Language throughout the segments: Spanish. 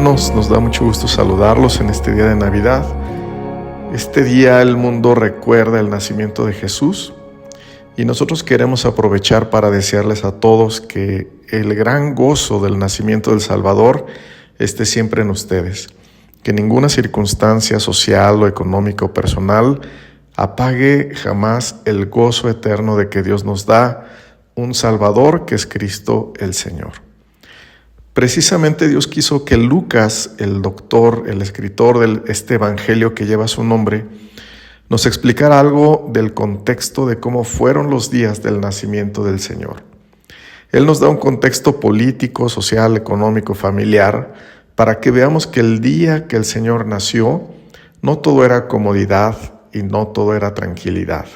hermanos, nos da mucho gusto saludarlos en este día de Navidad. Este día el mundo recuerda el nacimiento de Jesús y nosotros queremos aprovechar para desearles a todos que el gran gozo del nacimiento del Salvador esté siempre en ustedes. Que ninguna circunstancia social o económica o personal apague jamás el gozo eterno de que Dios nos da un Salvador que es Cristo el Señor. Precisamente Dios quiso que Lucas, el doctor, el escritor de este evangelio que lleva su nombre, nos explicara algo del contexto de cómo fueron los días del nacimiento del Señor. Él nos da un contexto político, social, económico, familiar, para que veamos que el día que el Señor nació, no todo era comodidad y no todo era tranquilidad.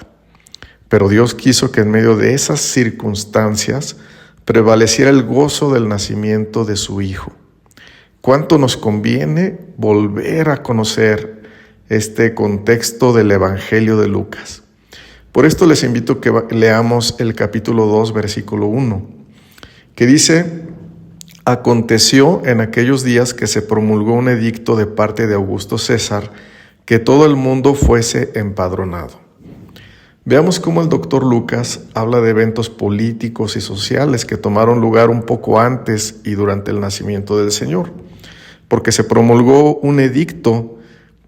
Pero Dios quiso que en medio de esas circunstancias prevaleciera el gozo del nacimiento de su Hijo. ¿Cuánto nos conviene volver a conocer este contexto del Evangelio de Lucas? Por esto les invito a que leamos el capítulo 2, versículo 1, que dice: Aconteció en aquellos días que se promulgó un edicto de parte de Augusto César que todo el mundo fuese empadronado. Veamos cómo el doctor Lucas habla de eventos políticos y sociales que tomaron lugar un poco antes y durante el nacimiento del Señor, porque se promulgó un edicto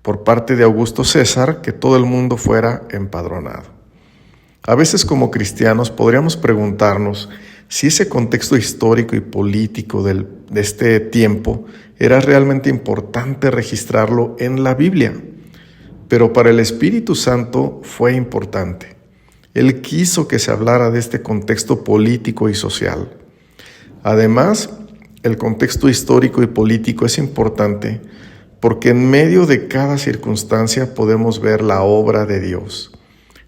por parte de Augusto César que todo el mundo fuera empadronado. A veces como cristianos podríamos preguntarnos si ese contexto histórico y político de este tiempo era realmente importante registrarlo en la Biblia. Pero para el Espíritu Santo fue importante. Él quiso que se hablara de este contexto político y social. Además, el contexto histórico y político es importante porque en medio de cada circunstancia podemos ver la obra de Dios.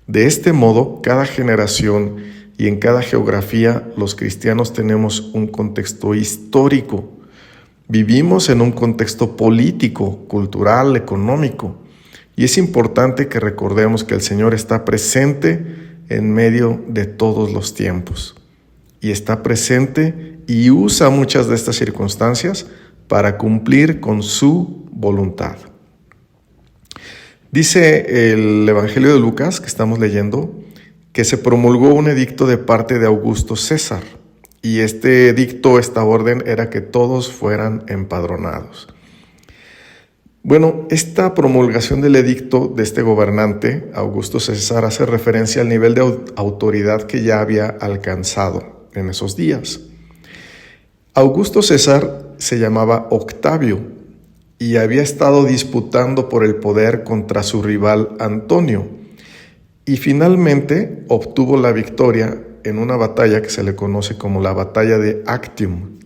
De este modo, cada generación y en cada geografía, los cristianos tenemos un contexto histórico. Vivimos en un contexto político, cultural, económico. Y es importante que recordemos que el Señor está presente en medio de todos los tiempos. Y está presente y usa muchas de estas circunstancias para cumplir con su voluntad. Dice el Evangelio de Lucas, que estamos leyendo, que se promulgó un edicto de parte de Augusto César. Y este edicto, esta orden, era que todos fueran empadronados. Bueno, esta promulgación del edicto de este gobernante, Augusto César, hace referencia al nivel de autoridad que ya había alcanzado en esos días. Augusto César se llamaba Octavio y había estado disputando por el poder contra su rival Antonio y finalmente obtuvo la victoria en una batalla que se le conoce como la batalla de Actium.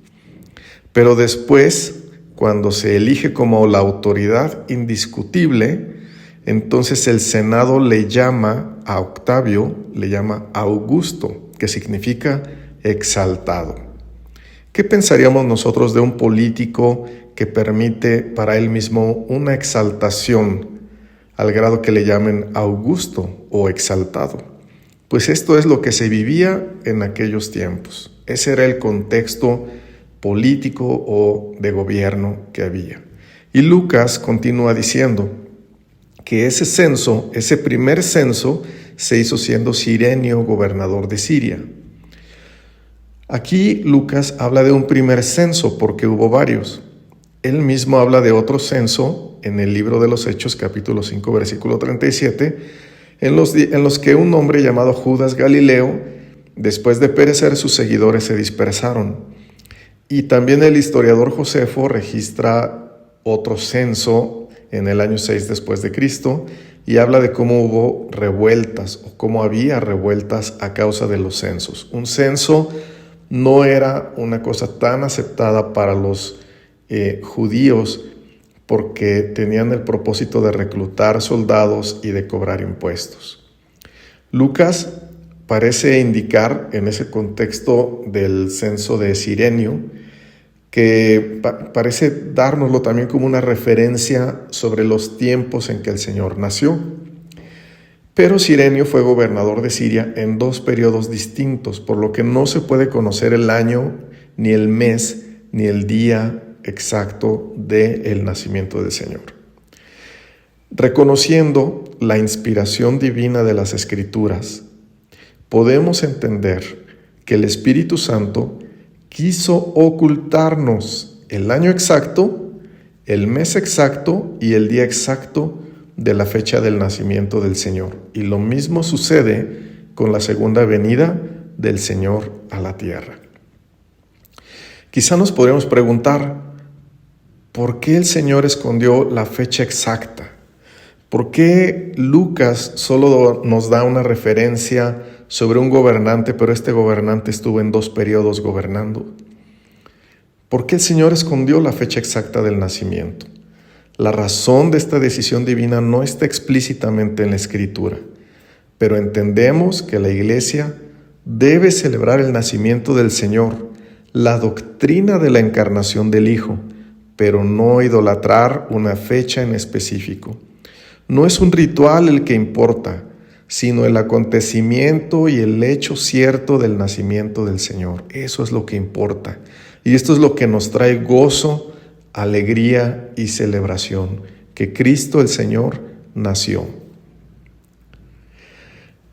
Pero después, cuando se elige como la autoridad indiscutible, entonces el Senado le llama a Octavio, le llama Augusto, que significa exaltado. ¿Qué pensaríamos nosotros de un político que permite para él mismo una exaltación al grado que le llamen Augusto o exaltado? Pues esto es lo que se vivía en aquellos tiempos. Ese era el contexto político o de gobierno que había. Y Lucas continúa diciendo que ese censo, ese primer censo, se hizo siendo Cirenio gobernador de Siria. Aquí Lucas habla de un primer censo porque hubo varios. Él mismo habla de otro censo en el libro de los Hechos, capítulo 5, versículo 37, en los que un hombre llamado Judas Galileo, después de perecer, sus seguidores se dispersaron. Y también el historiador Josefo registra otro censo en el año 6 después de Cristo y habla de cómo hubo revueltas o cómo había revueltas a causa de los censos. Un censo no era una cosa tan aceptada para los judíos porque tenían el propósito de reclutar soldados y de cobrar impuestos. Lucas parece indicar en ese contexto del censo de Cirenio que parece dárnoslo también como una referencia sobre los tiempos en que el Señor nació. Pero Cirenio fue gobernador de Siria en 2 periodos distintos, por lo que no se puede conocer el año, ni el mes, ni el día exacto del nacimiento del Señor. Reconociendo la inspiración divina de las Escrituras, podemos entender que el Espíritu Santo quiso ocultarnos el año exacto, el mes exacto y el día exacto de la fecha del nacimiento del Señor. Y lo mismo sucede con la segunda venida del Señor a la tierra. Quizá nos podríamos preguntar, ¿por qué el Señor escondió la fecha exacta? ¿Por qué Lucas solo nos da una referencia sobre un gobernante, pero este gobernante estuvo en 2 periodos gobernando? ¿Por qué el Señor escondió la fecha exacta del nacimiento? La razón de esta decisión divina no está explícitamente en la Escritura, pero entendemos que la Iglesia debe celebrar el nacimiento del Señor, la doctrina de la encarnación del Hijo, pero no idolatrar una fecha en específico. No es un ritual el que importa, sino el acontecimiento y el hecho cierto del nacimiento del Señor. Eso es lo que importa. Y esto es lo que nos trae gozo, alegría y celebración, que Cristo el Señor nació.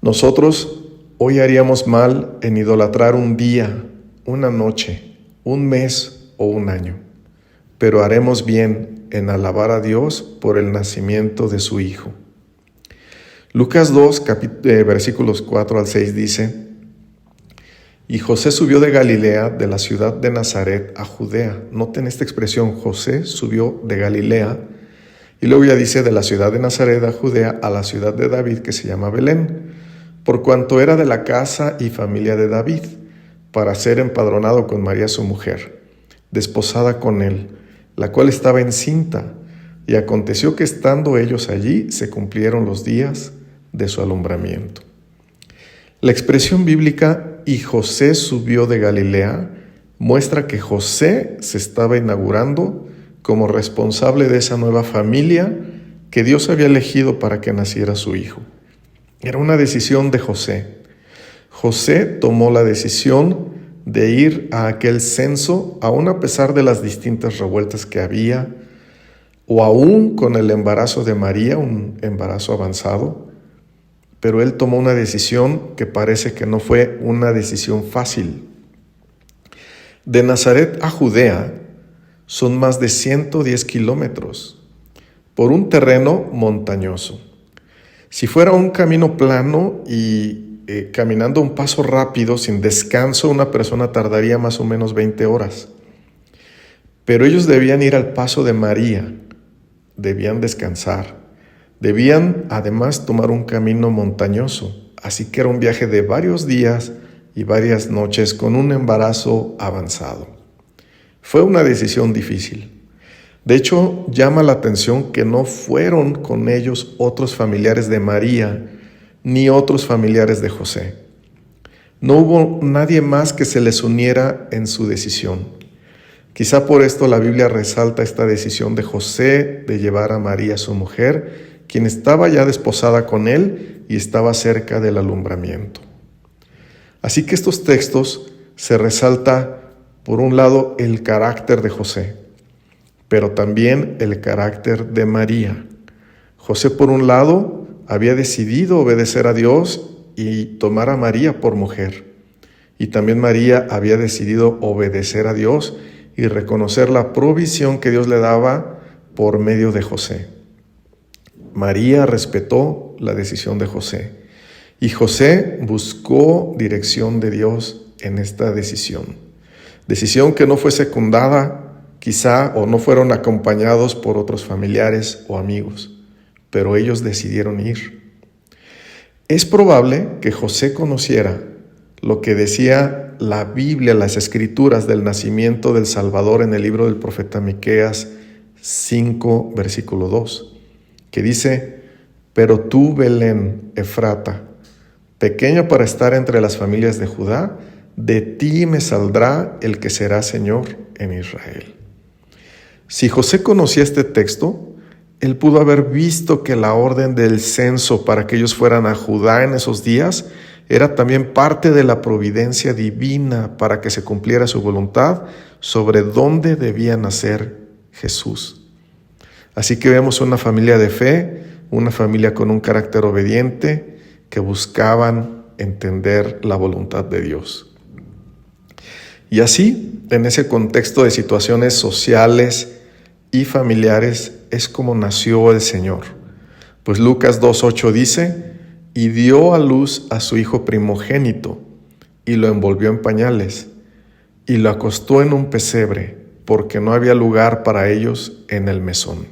Nosotros hoy haríamos mal en idolatrar un día, una noche, un mes o un año, pero haremos bien en alabar a Dios por el nacimiento de su Hijo. Lucas 2, versículos 4 al 6 dice: Y José subió de Galilea, de la ciudad de Nazaret, a Judea. Noten esta expresión, José subió de Galilea, y luego ya dice de la ciudad de Nazaret a Judea, a la ciudad de David, que se llama Belén, por cuanto era de la casa y familia de David, para ser empadronado con María su mujer, desposada con él, la cual estaba encinta. Y aconteció que estando ellos allí, se cumplieron los días de su alumbramiento. La expresión bíblica "y José subió de Galilea" muestra que José se estaba inaugurando como responsable de esa nueva familia que Dios había elegido para que naciera su hijo. Era una decisión de José. José tomó la decisión de ir a aquel censo, aun a pesar de las distintas revueltas que había, o aún con el embarazo de María, un embarazo avanzado, pero él tomó una decisión que parece que no fue una decisión fácil. De Nazaret a Judea son más de 110 kilómetros por un terreno montañoso. Si fuera un camino plano y caminando un paso rápido, sin descanso, una persona tardaría más o menos 20 horas. Pero ellos debían ir al paso de María, debían descansar, debían además tomar un camino montañoso, así que era un viaje de varios días y varias noches con un embarazo avanzado. Fue una decisión difícil. De hecho, llama la atención que no fueron con ellos otros familiares de María ni otros familiares de José. No hubo nadie más que se les uniera en su decisión. Quizá por esto la Biblia resalta esta decisión de José de llevar a María, su mujer, quien estaba ya desposada con él y estaba cerca del alumbramiento. Así que estos textos se resalta, por un lado, el carácter de José, pero también el carácter de María. José, por un lado, había decidido obedecer a Dios y tomar a María por mujer. Y también María había decidido obedecer a Dios y reconocer la provisión que Dios le daba por medio de José. María respetó la decisión de José y José buscó dirección de Dios en esta decisión. Decisión que no fue secundada, quizá, o no fueron acompañados por otros familiares o amigos, pero ellos decidieron ir. Es probable que José conociera lo que decía la Biblia, las Escrituras del nacimiento del Salvador en el libro del profeta Miqueas 5, versículo 2, que dice: pero tú, Belén, Efrata, pequeña para estar entre las familias de Judá, de ti me saldrá el que será Señor en Israel. Si José conocía este texto, él pudo haber visto que la orden del censo para que ellos fueran a Judá en esos días era también parte de la providencia divina para que se cumpliera su voluntad sobre dónde debía nacer Jesús. Así que vemos una familia de fe, una familia con un carácter obediente, que buscaban entender la voluntad de Dios. Y así, en ese contexto de situaciones sociales y familiares, es como nació el Señor. Pues Lucas 2:8 dice: y dio a luz a su hijo primogénito, y lo envolvió en pañales, y lo acostó en un pesebre, porque no había lugar para ellos en el mesón.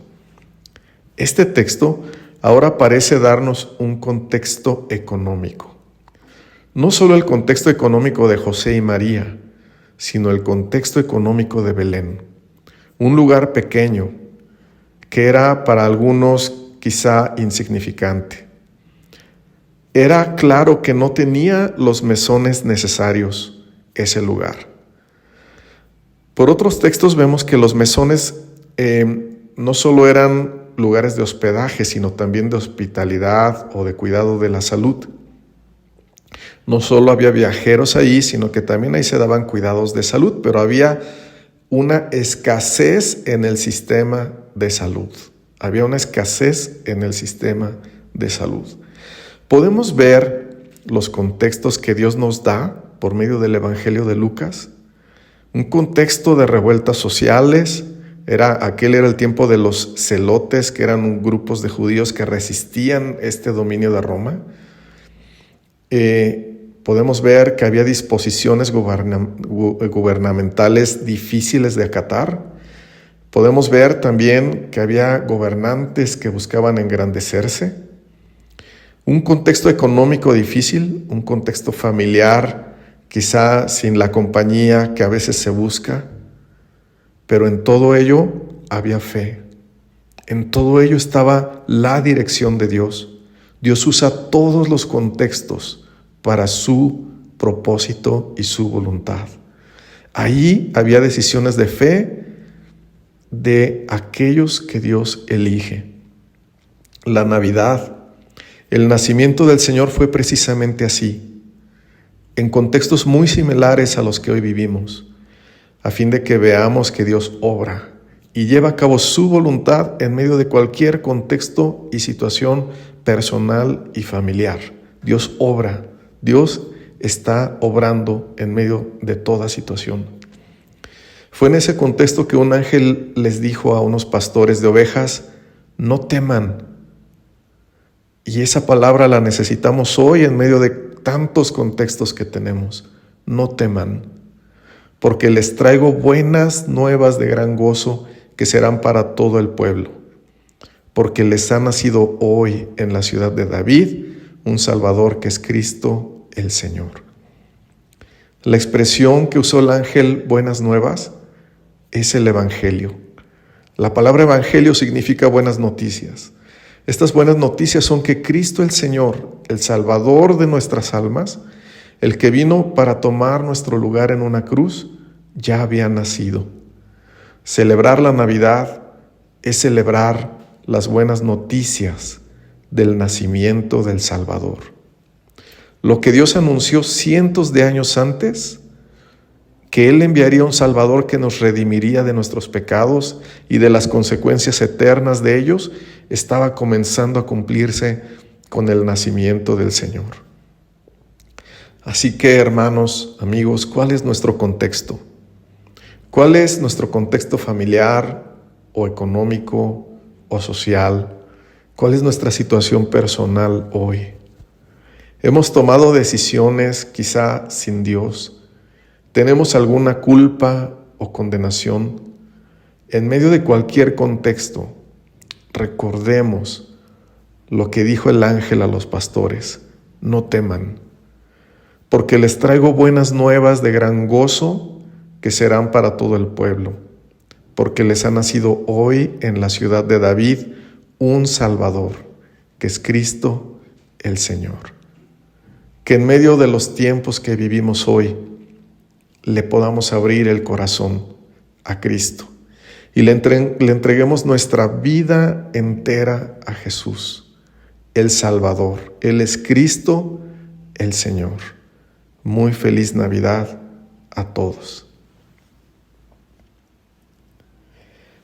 Este texto ahora parece darnos un contexto económico. No solo el contexto económico de José y María, sino el contexto económico de Belén. Un lugar pequeño que era para algunos quizá insignificante. Era claro que no tenía los mesones necesarios ese lugar. Por otros textos vemos que los mesones no solo eran lugares de hospedaje, sino también de hospitalidad o de cuidado de la salud. No solo había viajeros ahí, sino que también ahí se daban cuidados de salud, pero había una escasez en el sistema de salud. Había una escasez en el sistema de salud. Podemos ver los contextos que Dios nos da por medio del Evangelio de Lucas. Un contexto de revueltas sociales. Aquel era el tiempo de los celotes, que eran grupos de judíos que resistían este dominio de Roma. Podemos ver que había disposiciones gubernamentales difíciles de acatar. Podemos ver también que había gobernantes que buscaban engrandecerse. Un contexto económico difícil, un contexto familiar, quizá sin la compañía que a veces se busca. Pero en todo ello había fe. En todo ello estaba la dirección de Dios. Dios usa todos los contextos para su propósito y su voluntad. Ahí había decisiones de fe de aquellos que Dios elige. La Navidad, el nacimiento del Señor fue precisamente así, en contextos muy similares a los que hoy vivimos, a fin de que veamos que Dios obra y lleva a cabo su voluntad en medio de cualquier contexto y situación personal y familiar. Dios obra, Dios está obrando en medio de toda situación. Fue en ese contexto que un ángel les dijo a unos pastores de ovejas: no teman. Y esa palabra la necesitamos hoy en medio de tantos contextos que tenemos. No teman, porque les traigo buenas nuevas de gran gozo que serán para todo el pueblo. Porque les ha nacido hoy en la ciudad de David un Salvador, que es Cristo el Señor. La expresión que usó el ángel, buenas nuevas, es el Evangelio. La palabra Evangelio significa buenas noticias. Estas buenas noticias son que Cristo el Señor, el Salvador de nuestras almas, el que vino para tomar nuestro lugar en una cruz, ya había nacido. Celebrar la Navidad es celebrar las buenas noticias del nacimiento del Salvador. Lo que Dios anunció cientos de años antes, que Él enviaría un Salvador que nos redimiría de nuestros pecados y de las consecuencias eternas de ellos, estaba comenzando a cumplirse con el nacimiento del Señor. Así que, hermanos, amigos, ¿cuál es nuestro contexto? ¿Cuál es nuestro contexto familiar o económico o social? ¿Cuál es nuestra situación personal hoy? ¿Hemos tomado decisiones quizá sin Dios? ¿Tenemos alguna culpa o condenación? En medio de cualquier contexto, recordemos lo que dijo el ángel a los pastores: no teman, porque les traigo buenas nuevas de gran gozo que serán para todo el pueblo, porque les ha nacido hoy en la ciudad de David un Salvador, que es Cristo el Señor. Que en medio de los tiempos que vivimos hoy, le podamos abrir el corazón a Cristo y le entreguemos nuestra vida entera a Jesús, el Salvador. Él es Cristo, el Señor. Muy feliz Navidad a todos.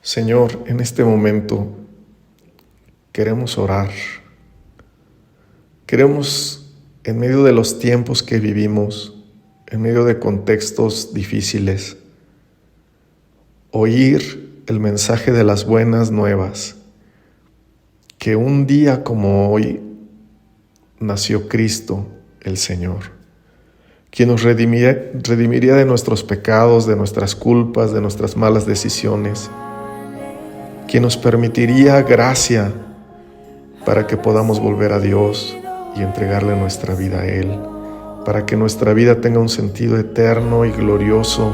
Señor, en este momento queremos orar. Queremos, en medio de los tiempos que vivimos, en medio de contextos difíciles, oír el mensaje de las buenas nuevas, que un día como hoy nació Cristo el Señor, quien nos redimiría de nuestros pecados, de nuestras culpas, de nuestras malas decisiones, quien nos permitiría gracia para que podamos volver a Dios y entregarle nuestra vida a Él, para que nuestra vida tenga un sentido eterno y glorioso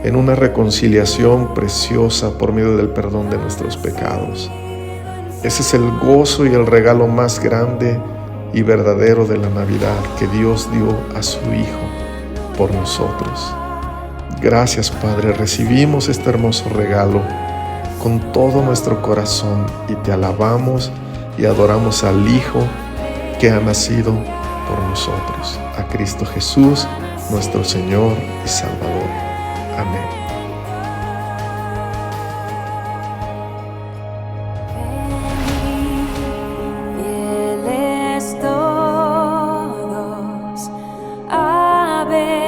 en una reconciliación preciosa por medio del perdón de nuestros pecados. Ese es el gozo y el regalo más grande y verdadero de la Navidad que Dios dio a su Hijo por nosotros. Gracias, Padre, recibimos este hermoso regalo con todo nuestro corazón y te alabamos y adoramos al Hijo que ha nacido por nosotros, a Cristo Jesús, nuestro Señor y Salvador. Amén. Fieles todos a ver